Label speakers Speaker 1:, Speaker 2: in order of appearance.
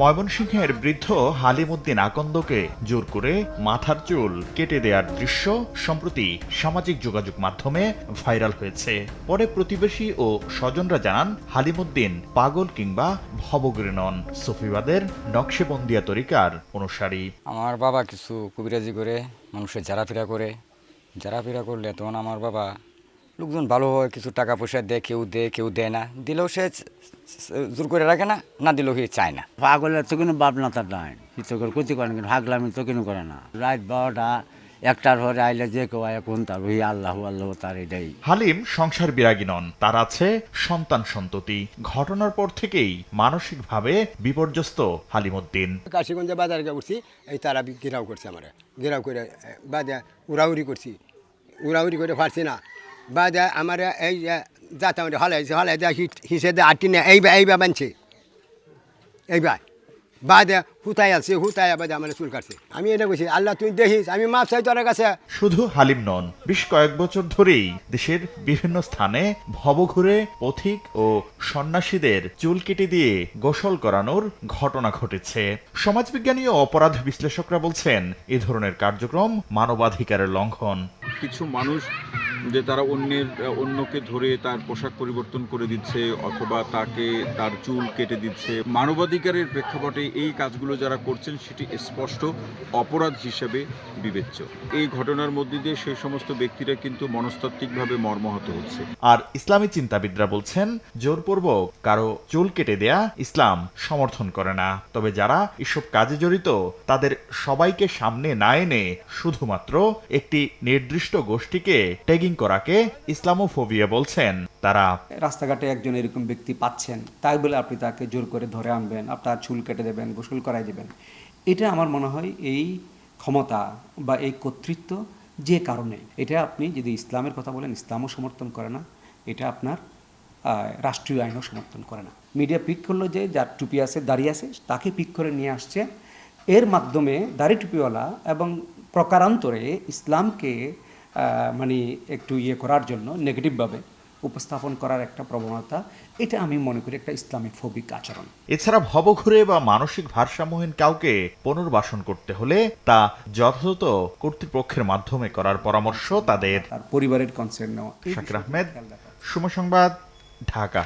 Speaker 1: ময়মনসিংহের বৃদ্ধ হালিম উদ্দিন আকন্দকে জোর করে মাথার চুল কেটে দেওয়ার দৃশ্য সম্প্রতি সামাজিক যোগাযোগ মাধ্যমে ভাইরাল হয়েছে। পরে প্রতিবেশী ও স্বজনরা জানান হালিম উদ্দিন পাগল কিংবা ভবঘুরে নন, সুফিবাদের নকশেবন্দিয়া তরিকার অনুসারী।
Speaker 2: আমার বাবা কিছু কবিরাজি করে, মানুষের ঝাড়াফেরা করে, ঝাড়াফেরা করলে তখন আমার বাবা লোকজন ভালো হয়, কিছু টাকা পয়সা দেয়, কেউ দেয় না, দিলেও সে জোর করে রাখে না, না দিলেও সে চায় না।
Speaker 3: পাগলের তো কোনো ভাবনা তার নাই, কিছু করে ক্ষতি করেন, কিন্তু হাগলামি তো কোনো করে না। রাত 12টা 1টার পরে আইলে যে কেউ এখন তার ওই আল্লাহ তার এটাই।
Speaker 1: হালিম সংসার বিরাগী নন, তার আছে সন্তান সন্ততি। ঘটনার পর থেকেই মানসিকভাবে বিপর্যস্ত হালিম উদ্দিন।
Speaker 4: কাশিগঞ্জে বাজারে উঠছি, এই তারা ঘেরাও করছে, আমার ঘেরাও করে বাজে উড়াউড়ি করছি, উড়াউড়ি করে পারছি না, বাজে আমার এই যাতে আমার হলাই দেয় হিসেবে আটটি না এইবার বানছে, এইবার বাদে হুতায় আছে, হুতায় বাদে আমার চুল কাটছে। আমি এটা বলছি, আল্লাহ তুই দেখিস, আমি মাপ চাই তোর কাছে।
Speaker 1: শুধু হালিম নন, বেশ কয়েক বছর ধরেই দেশের বিভিন্ন স্থানে ভবঘুরে পথিক ও সন্ন্যাসীদের চুল কেটে দিয়ে গোসল করানোর ঘটনা ঘটেছে। সমাজবিজ্ঞানী ও অপরাধ বিশ্লেষকরা বলছেন, এ ধরনের কার্যক্রম মানবাধিকারের লঙ্ঘন।
Speaker 5: কিছু মানুষ যে তারা অন্যকে ধরে তার পোশাক পরিবর্তন করে দিচ্ছে অথবা তাকে তার চুল কেটে দিচ্ছে, মানবাধিকারের প্রেক্ষাপটে এই কাজগুলো যারা করছেন সেটি স্পষ্ট অপরাধ হিসেবে বিবেচ্য। এই ঘটনার মধ্যে দিয়ে সেই সমস্ত ব্যক্তিরা কিন্তু মনস্তাত্ত্বিকভাবে মর্মাহত হচ্ছে।
Speaker 1: আর ইসলামী চিন্তাবিদরা বলছেন, জোরপূর্বক কারো চুল কেটে দেয়া ইসলাম সমর্থন করে না। তবে যারা এসব কাজে জড়িত তাদের সবাইকে সামনে না এনে শুধুমাত্র একটি নির্দিষ্ট গোষ্ঠীকে ট্যাগিং করাকে ইসলামোফোবিয়া বলছেন তারা।
Speaker 6: রাস্তাঘাটে একজন এরকম ব্যক্তি পাচ্ছেন, তাই বলে আপনি তাকে জোর করে ধরে আনবেন, আপনার চুল কেটে দেবেন, গোসল করাই দেবেন, এটা আমার মনে হয় এই ক্ষমতা বা এই কর্তৃত্ব যে কারণে, এটা আপনি যদি ইসলামের কথা বলেন, ইসলামও সমর্থন করে না, এটা আপনার রাষ্ট্রীয় আইনও সমর্থন করে না। মিডিয়া পিক করলো যে যার টুপি আছে, দাড়ি আছে, তাকে পিক করে নিয়ে আসছে, এর মাধ্যমে দাড়ি টুপিওয়ালা এবং প্রকারান্তরে ইসলামকে মানে একটু করার জন্য নেগেটিভভাবে উপস্থাপন করার একটা প্রবণতা, এটা আমি মনে করি একটা ইসলামিক ফোবিক আচরণ।
Speaker 1: এছাড়া ভবঘুরে বা মানসিক ভারসাম্যহীন কাউকে পুনর্বাসন করতে হলে তা যথাযথ কর্তৃপক্ষের মাধ্যমে করার পরামর্শ তাদের।
Speaker 6: তার পরিবারের কনসার্ন নেওয়া।
Speaker 1: শাকির আহমেদ, সময় সংবাদ, ঢাকা।